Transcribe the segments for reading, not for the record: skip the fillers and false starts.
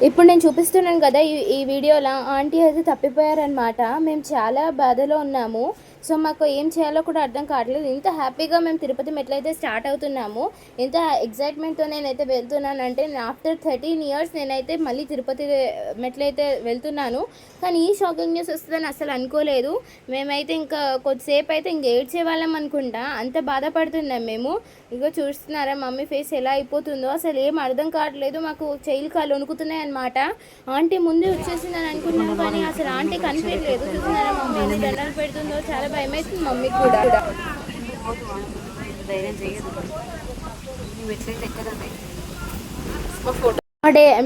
ఇప్పుడు నేను చూపిస్తున్నాను కదా ఈ వీడియోలో ఆంటీ అయితే తప్పిపోయారనమాట. మేము చాలా బాధలో ఉన్నాము. సో మాకు ఏం చేయాలో కూడా అర్థం కావట్లేదు. ఇంత హ్యాపీగా మేము తిరుపతి మెట్లయితే స్టార్ట్ అవుతున్నాము. ఇంత ఎగ్జైట్మెంట్తో నేనైతే వెళ్తున్నానంటే ఆఫ్టర్ 13 ఇయర్స్ నేనైతే మళ్ళీ తిరుపతి మెట్లయితే వెళ్తున్నాను. కానీ ఈ షాకింగ్ న్యూస్ వస్తుందని అసలు అనుకోలేదు. మేమైతే ఇంకా కొద్దిసేపు అయితే ఇంక ఏడ్చే వాళ్ళం అనుకుంటా, అంత బాధపడుతున్నాం మేము. ఇగో చూస్తున్నారా మమ్మీ ఫేస్ ఎలా అయిపోతుందో, అసలు ఏం అర్థం కావట్లేదు. మాకు చెయ్యిలు కాళ్ళు వణుకుతున్నాయి అనమాట. ఆంటీ ముందే వచ్చేసిందని అనుకున్నాం కానీ అసలు ఆంటీ కనిపించలేదు. చూస్తున్నారా మమ్మీ ఎన్ని దండాలు పెడుతుందో, చాలా భయం అవుతుంది మమ్మీకి కూడా.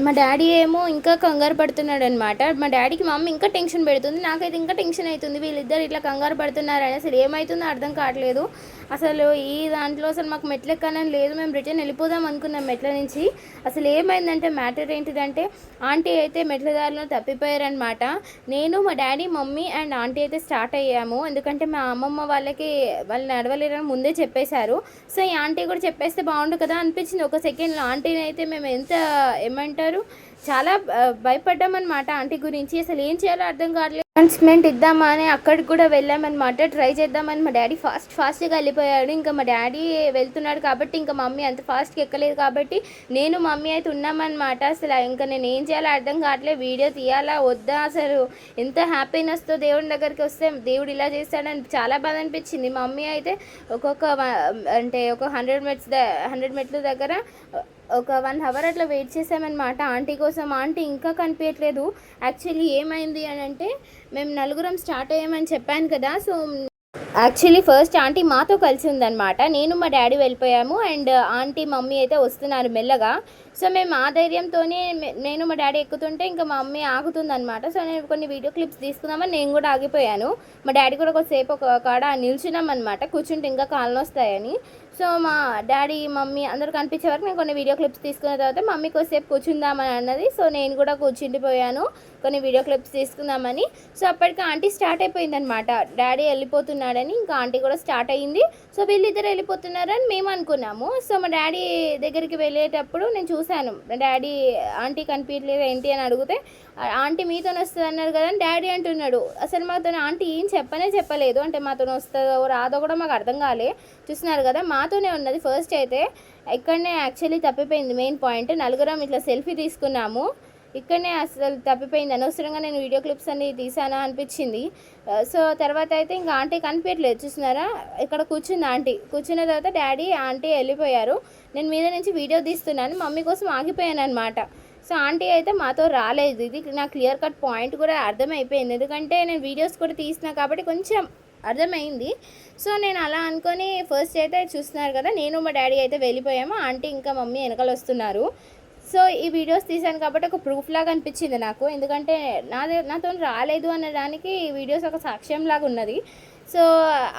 మా డాడీ ఏమో ఇంకా కంగారు పడుతున్నాడు అనమాట. మా డాడీకి మమ్మీ ఇంకా టెన్షన్ పెడుతుంది, నాకైతే ఇంకా టెన్షన్ అవుతుంది. వీళ్ళిద్దరు ఇట్లా కంగారు పడుతున్నారని అసలు ఏమవుతుందో అర్థం కావట్లేదు. అసలు ఈ దాంట్లో అసలు మాకు మెట్లు ఎక్కాలని లేదు, మేము రిటర్న్ వెళ్ళిపోదాం అనుకున్నాం మెట్ల నుంచి. అసలు ఏమైందంటే మ్యాటర్ ఏంటిదంటే ఆంటీ అయితే మెట్ల దారిలో తప్పిపోయారనమాట. నేను మా డాడీ మమ్మీ అండ్ ఆంటీ అయితే స్టార్ట్ అయ్యాము. ఎందుకంటే మా అమ్మమ్మ వాళ్ళు నడవలేరని ముందే చెప్పేశారు. సో ఈ ఆంటీ కూడా చెప్పేస్తే బాగుండు కదా అనిపించింది ఒక సెకండ్లో. ఆంటీని అయితే మేము ఎంత ఏమంటారు చాలా భయపడ్డామన్నమాట ఆంటీ గురించి. అసలు ఏం చేయాలో అర్థం కావట్లేదు. అనౌన్స్మెంట్ ఇద్దామా అని అక్కడికి కూడా వెళ్ళామన్నమాట, ట్రై చేద్దామని. మా డాడీ ఫాస్ట్గా వెళ్ళిపోయాడు. ఇంకా మా డాడీ వెళ్తున్నాడు కాబట్టి ఇంకా మమ్మీ అంత ఫాస్ట్గా ఎక్కలేదు కాబట్టి నేను మమ్మీ అయితే ఉన్నామన్నమాట. అసలు ఇంకా నేను ఏం చేయాలో అర్థం కావట్లేదు. వీడియో తీయాలా వద్దా, అసలు ఎంత హ్యాపీనెస్తో దేవుడి దగ్గరికి వస్తే దేవుడు ఇలా చేస్తాడని చాలా బాధ అనిపించింది. మమ్మీ అయితే ఒక 100 మెట్ల దగ్గర ఒక 1 అవర్ అట్లా వెయిట్ చేసామన్నమాట ఆంటీ కోసం. ఆంటీ ఇంకా కనిపించట్లేదు. యాక్చువల్లీ ఏమైంది అని అంటే మేము నలుగురం స్టార్ట్ అయ్యామని చెప్పాను కదా. సో యాక్చువల్లీ ఫస్ట్ ఆంటీ మాతో కలిసి ఉందన్నమాట. నేను మా డాడీ వెళ్ళిపోయాము అండ్ ఆంటీ మమ్మీ అయితే వస్తున్నారు మెల్లగా. సో మేము ఆ ధైర్యంతోనే నేను మా డాడీ ఎక్కుతుంటే ఇంకా మా మమ్మీ ఆగుతుందన్నమాట. సో నేను కొన్ని వీడియో క్లిప్స్ తీసుకుందామని నేను కూడా ఆగిపోయాను. మా డాడీ కూడా కొద్దిసేపు ఒక కాడ నిల్చున్నాం అనమాట, కూర్చుంటే ఇంకా కాళ్ళు వస్తాయని. సో మా డాడీ మమ్మీ అందరూ కనిపించే వరకు నేను కొన్ని వీడియో క్లిప్స్ తీసుకున్న తర్వాత మమ్మీ కొద్దిసేపు కూర్చుందామని అన్నది. సో నేను కూడా కూర్చుండిపోయాను కొన్ని వీడియో క్లిప్స్ తీసుకుందామని. సో అప్పటికి ఆంటీ స్టార్ట్ అయిపోయిందనమాట. డాడీ వెళ్ళిపోతున్నాడని ఇంకా ఆంటీ కూడా స్టార్ట్ అయ్యింది. సో వీళ్ళిద్దరు వెళ్ళిపోతున్నారని మేము అనుకున్నాము. సో మా డాడీ దగ్గరికి వెళ్ళేటప్పుడు నేను చూశాను, మా డాడీ ఆంటీ కనిపించలేదు ఏంటి అని అడిగితే ఆంటీ మీతోనే వస్తుంది అన్నారు కదా అని డాడీ అంటున్నాడు. అసలు మాతో ఆంటీ ఏం చెప్పలేదు, అంటే మాతో వస్తుందో రాదో కూడా మాకు అర్థం కాలే. చూస్తున్నారు కదా మాతోనే ఉన్నది. ఫస్ట్ అయితే ఇక్కడనే యాక్చువల్లీ తప్పిపోయింది మెయిన్ పాయింట్. నలుగురం ఇట్లా సెల్ఫీ తీసుకున్నాము, ఇక్కడనే అసలు తప్పిపోయింది. అనవసరంగా నేను వీడియో క్లిప్స్ అన్ని తీసానా అనిపించింది. సో తర్వాత అయితే ఇంకా ఆంటీ కనిపించట్లేదు. చూస్తున్నారా ఇక్కడ కూర్చుంది ఆంటీ. కూర్చున్న తర్వాత డాడీ ఆంటీ వెళ్ళిపోయారు. నేను మీద నుంచి వీడియో తీస్తున్నాను, మమ్మీ కోసం ఆగిపోయాను అనమాట. సో ఆంటీ అయితే మాతో రాలేదు. ఇది నాకు క్లియర్ కట్ పాయింట్ కూడా అర్థమైపోయింది, ఎందుకంటే నేను వీడియోస్ కూడా తీసిన కాబట్టి కొంచెం అర్థమైంది. సో నేను అలా అనుకొని ఫస్ట్ అయితే చూస్తున్నారు కదా నేను మా డాడీ అయితే వెళ్ళిపోయాము, ఆంటీ ఇంకా మమ్మీ వెనకాల వస్తున్నారు. సో ఈ వీడియోస్ తీసాను కాబట్టి ఒక ప్రూఫ్ లాగా అనిపించింది నాకు, ఎందుకంటే నాతో రాలేదు అనడానికి ఈ వీడియోస్ ఒక సాక్ష్యం లాగా ఉన్నది. సో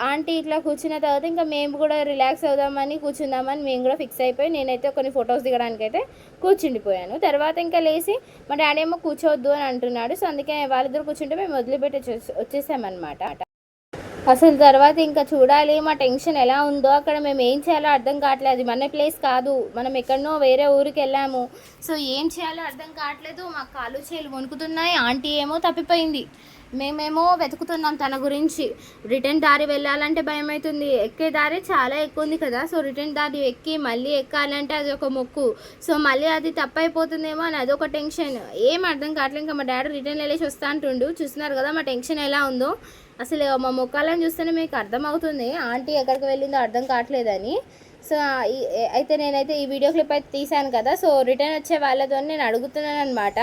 ఆంటీ ఇట్లా కూర్చున్న తర్వాత ఇంకా మేము కూడా రిలాక్స్ అవుదామని కూర్చుందామని మేము కూడా ఫిక్స్ అయిపోయి నేనైతే కొన్ని ఫొటోస్ దిగడానికి అయితే కూర్చుండిపోయాను. తర్వాత ఇంకా లేచి మా డాడీ ఏమో కూర్చోవద్దు అని అంటున్నాడు. సో అందుకే వాళ్ళిద్దరు కూర్చుంటే మేము వదిలిపెట్టి వచ్చేసామన్నమాట. అసలు తర్వాత ఇంకా చూడాలి మా టెన్షన్ ఎలా ఉందో. అక్కడ మేము ఏం చేయాలో అర్థం కావట్లేదు. అది మన ప్లేస్ కాదు, మనం ఎక్కడనో వేరే ఊరికి వెళ్ళాము. సో ఏం చేయాలో అర్థం కావట్లేదు. మా కాళ్ళు చేలు వణుకుతున్నాయి. ఆంటీ ఏమో తప్పిపోయింది, మేమేమో వెతుకుతున్నాం తన గురించి. రిటర్న్ దారి వెళ్ళాలంటే భయం అవుతుంది, ఎక్కే దారి చాలా ఎక్కువ ఉంది కదా. సో రిటర్న్ దారి ఎక్కి మళ్ళీ ఎక్కాలంటే అది ఒక మొక్కు. సో మళ్ళీ అది తప్పైపోతుందేమో అని అదొక టెన్షన్. ఏం అర్థం కావట్లేదు. ఇంకా మా డాడీ రిటర్న్ వెళ్ళేసి వస్తా అంటుండు. చూస్తున్నారు కదా మా టెన్షన్ ఎలా ఉందో. అసలు మా ముఖాలను చూస్తేనే మీకు అర్థమవుతుంది ఆంటీ ఎక్కడికి వెళ్ళిందో అర్థం కావట్లేదని. సో అయితే నేనైతే ఈ వీడియో క్లిప్ అయితే తీశాను కదా. సో రిటర్న్ వచ్చే వాళ్ళతో నేను అడుగుతున్నాను అనమాట,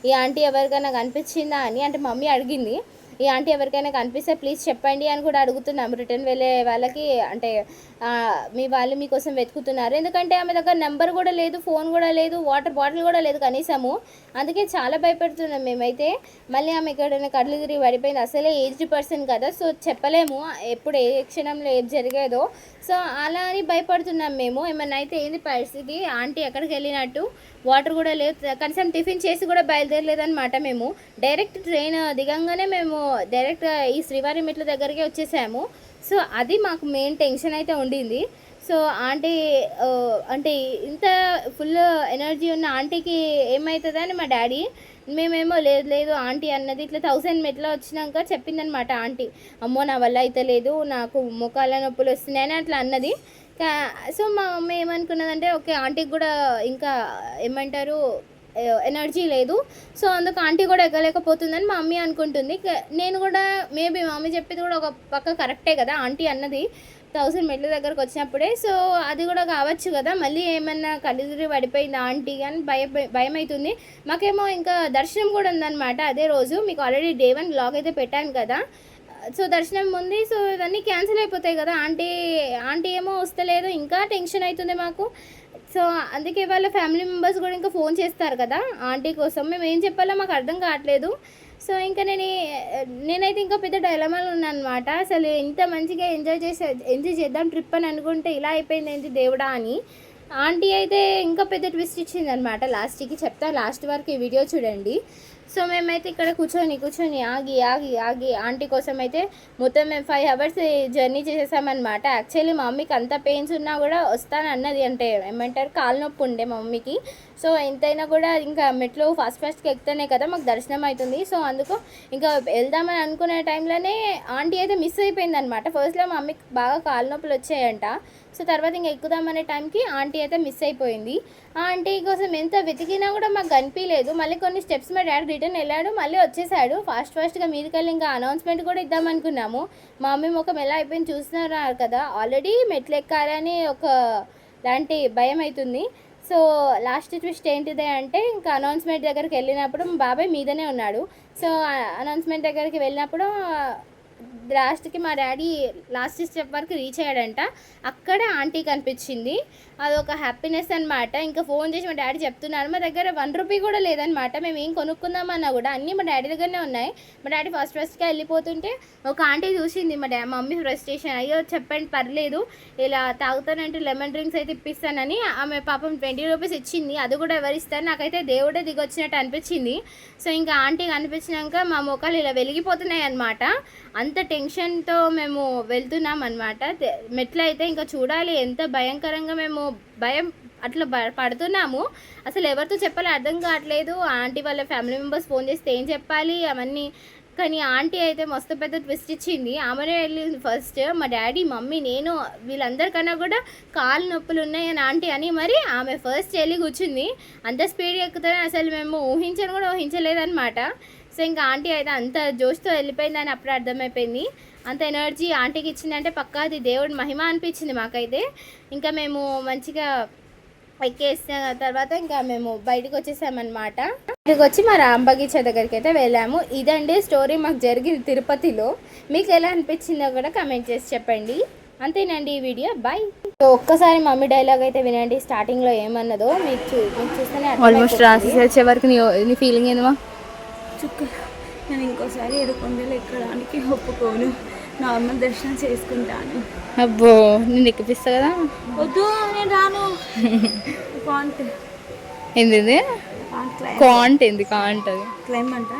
ఈ ఆంటీ ఎవరికైనా కనిపించిందా అని. అంటే మమ్మీ అడిగింది, ఈ ఆంటీ ఎవరికైనా కనిపిస్తే ప్లీజ్ చెప్పండి అని కూడా అడుగుతున్నాము రిటర్న్ వెళ్ళే వాళ్ళకి. అంటే మీ వాళ్ళు మీకోసం వెతుకుతున్నారు, ఎందుకంటే ఆమె దగ్గర నెంబర్ కూడా లేదు, ఫోన్ కూడా లేదు, వాటర్ బాటిల్ కూడా లేదు కనీసము. అందుకే చాలా భయపడుతున్నాం మేమైతే. మళ్ళీ ఆమె ఎక్కడైనా కళ్ళు తిరిగి పడిపోయింది. అసలే ఏజ్డ్ పర్సన్ కదా, సో చెప్పలేము ఎప్పుడు ఏ క్షణంలో ఏం జరిగేదో. సో అలా అని భయపడుతున్నాం మేము. ఏమన్నా అయితే ఏంది పరిస్థితి, ఆంటీ ఎక్కడికి వెళ్ళినట్టు, వాటర్ కూడా లేదు, కనీసం టిఫిన్ చేసి కూడా బయలుదేరలేదన్నమాట. మేము డైరెక్ట్ ట్రైన్ దిగంగానే మేము డైరెక్ట్ ఈ శ్రీవారి మెట్ల దగ్గరికి వచ్చేసాము. సో అది మాకు మెయిన్ టెన్షన్ అయితే ఉండింది. సో ఆంటీ అంటే ఇంత ఫుల్ ఎనర్జీ ఉన్న ఆంటీకి ఏమవుతుందని మా డాడీ, మేమేమో లేదు లేదు ఆంటీ అన్నది ఇట్లా 1000 మెట్లు వచ్చినాక చెప్పిందనమాట ఆంటీ. అమ్మో నా వల్ల అయితే లేదు, నాకు మోకాళ్ళ నొప్పులు వస్తున్నాయని అట్లా అన్నది. సో మా మమ్మీ ఏమనుకున్నదంటే ఓకే ఆంటీకి కూడా ఇంకా ఏమంటారు ఎనర్జీ లేదు, సో అందుకు ఆంటీ కూడా ఎక్కలేకపోతుందని మా మమ్మీ అనుకుంటుంది. నేను కూడా మేబీ మా మమ్మీ చెప్పేది కూడా ఒక పక్క కరెక్టే కదా, ఆంటీ అన్నది 1000 మెట్ల దగ్గరకు వచ్చినప్పుడే, సో అది కూడా కావచ్చు కదా, మళ్ళీ ఏమన్నా కళ్ళెదురు పడిపోయింది ఆంటీ అని భయం అవుతుంది. మాకేమో ఇంకా దర్శనం కూడా ఉందన్నమాట అదే రోజు. మీకు ఆల్రెడీ Day 1 బ్లాగ్ అయితే పెట్టాను కదా, సో దర్శనం ఉంది, సో ఇవన్నీ క్యాన్సిల్ అయిపోతాయి కదా, ఆంటీ ఏమో వస్తలేదు, ఇంకా టెన్షన్ అవుతుంది మాకు. సో అందుకే వాళ్ళ ఫ్యామిలీ మెంబర్స్ కూడా ఇంకా ఫోన్ చేస్తారు కదా ఆంటీ కోసం, మేము ఏం చెప్పాలో మాకు అర్థం కావట్లేదు. సో ఇంకా నేనైతే ఇంకా పెద్ద డైలమాలో ఉన్నాను అనమాట. అసలు ఇంత మంచిగా ఎంజాయ్ చేద్దాం ట్రిప్ అని అనుకుంటే ఇలా అయిపోయింది ఏంటి దేవుడా అని. ఆంటీ అయితే ఇంకా పెద్ద ట్విస్ట్ ఇచ్చింది అనమాట లాస్ట్కి. చెప్తా, లాస్ట్ వరకు ఈ వీడియో చూడండి. సో మేమైతే ఇక్కడ కూర్చొని ఆగి ఆంటీ కోసం అయితే మొత్తం మేము 5 hours జర్నీ చేసేసామన్నమాట. యాక్చువల్లీ మా మమ్మీకి అంత పెయిన్స్ ఉన్నా కూడా వస్తానన్నది, అంటే ఏమంటారు కాలు నొప్పి ఉండే మా మమ్మీకి. సో ఎంతైనా కూడా ఇంకా మెట్లు ఫాస్ట్గా ఎక్కుతానే కదా మాకు దర్శనం అవుతుంది. సో అందుకు ఇంకా వెళ్దామని అనుకునే టైంలోనే ఆంటీ అయితే మిస్ అయిపోయింది అనమాట. ఫస్ట్లో మా మమ్మీకి బాగా కాలు నొప్పులు వచ్చాయంట. సో తర్వాత ఇంకా ఎక్కుదామనే టైంకి ఆంటీ అయితే మిస్ అయిపోయింది. ఆ ఆంటీ కోసం ఎంత వెతికినా కూడా మాకు కనిపించలేదు. మళ్ళీ కొన్ని స్టెప్స్ మా డాడీ రిటర్న్ వెళ్ళాడు, మళ్ళీ వచ్చేసాడు ఫాస్ట్గా మీదకి వెళ్ళి. ఇంకా అనౌన్స్మెంట్ కూడా ఇద్దామనుకున్నాము. మా మమ్మీ ముఖం ఎలా అయిపోయింది చూస్తున్నారు కదా, ఆల్రెడీ మెట్లు ఎక్కాలని ఒక లాంటి భయం అవుతుంది. సో లాస్ట్ ట్విస్ట్ ఏంటిదే అంటే ఇంకా అనౌన్స్మెంట్ దగ్గరికి వెళ్ళినప్పుడు మా బాబాయ్ మీదనే ఉన్నాడు. సో అనౌన్స్మెంట్ దగ్గరికి వెళ్ళినప్పుడు లాస్ట్కి మా డాడీ లాస్ట్ స్టెప్ వరకు రీచ్ అయ్యాడంట. అక్కడ ఆంటీ కనిపించింది, అదొక హ్యాపీనెస్ అనమాట. ఇంకా ఫోన్ చేసి మా డాడీ చెప్తున్నారు మా దగ్గర 1 రూపీ కూడా లేదనమాట. మేము ఏం కొనుక్కుందామన్నా కూడా అన్నీ మా డాడీ దగ్గరనే ఉన్నాయి. మా డాడీ ఫస్ట్గా వెళ్ళిపోతుంటే ఒక ఆంటీ చూసింది మా మమ్మీ ఫ్రస్ట్రేషన్. అయ్యో చెప్పండి పర్లేదు, ఇలా తాగుతానంటే లెమన్ డ్రింక్స్ అయితే ఇప్పిస్తానని ఆమె పాపం 20 రూపీస్ ఇచ్చింది. అది కూడా ఎవరిస్తారు, నాకైతే దేవుడే దిగొచ్చినట్టు అనిపించింది. సో ఇంకా ఆంటీ కనిపించినాక మా ముఖాలు ఇలా వెలిగిపోతున్నాయి అనమాట. అంత టెన్షన్తో మేము వెళ్తున్నాం అనమాట. మెట్లు అయితే ఇంకా చూడాలి ఎంత భయంకరంగా మేము అట్లా పడుతున్నాము. అసలు ఎవరితో చెప్పాలో అర్థం కావట్లేదు. ఆంటీ వాళ్ళ ఫ్యామిలీ మెంబర్స్ ఫోన్ చేస్తే ఏం చెప్పాలి అవన్నీ. కానీ ఆంటీ అయితే మస్తు పెద్ద ట్విస్ట్ ఇచ్చింది. ఆమెనే వెళ్ళింది ఫస్ట్. మా డాడీ మమ్మీ నేను వీళ్ళందరికన్నా కూడా కాళ్ళు నొప్పులు ఉన్నాయని ఆంటీ అని మరి ఆమె ఫస్ట్ వెళ్ళి కూర్చుంది. అంత స్పీడ్ ఎక్కుతుందని అసలు మేము ఊహించలేదన్నమాట. సో ఇంకా ఆంటీ అయితే అంత జోష్తో వెళ్ళిపోయిందని అప్పుడు అర్థమైపోయింది. అంత ఎనర్జీ ఆంటీకి ఇచ్చిందంటే పక్కా అది దేవుడి మహిమ అనిపించింది మాకైతే. ఇంకా మేము మంచిగా ఎక్కేసిన తర్వాత ఇంకా మేము బయటకు వచ్చేసామన్నమాట. బయటకు వచ్చి మా రాంబగీచా దగ్గరికి అయితే వెళ్ళాము. ఇదండి స్టోరీ మాకు జరిగింది తిరుపతిలో. మీకు ఎలా అనిపించిందో కూడా కమెంట్ చేసి చెప్పండి. అంతేనండి ఈ వీడియో, బాయ్. సో ఒక్కసారి మమ్మీ డైలాగ్ అయితే వినండి, స్టార్టింగ్లో ఏమన్నదో మీకు చూస్తేనే ఆల్మోస్ట్ రాసి వచ్చే వరకు నీ ఫీలింగ్ ఏందమ్మా? నేను ఇంకోసారి ఏడుకొండలు ఎక్కడానికి ఒప్పుకోను, నార్మల్ దర్శనం చేసుకుంటాను. అబ్బో నేను ఎక్కిపిస్తా కదా. వద్దు నేను రాను. కాంట్ ఏంది కాంట్ ఏంది కాంట్ క్లైమ్ అంట.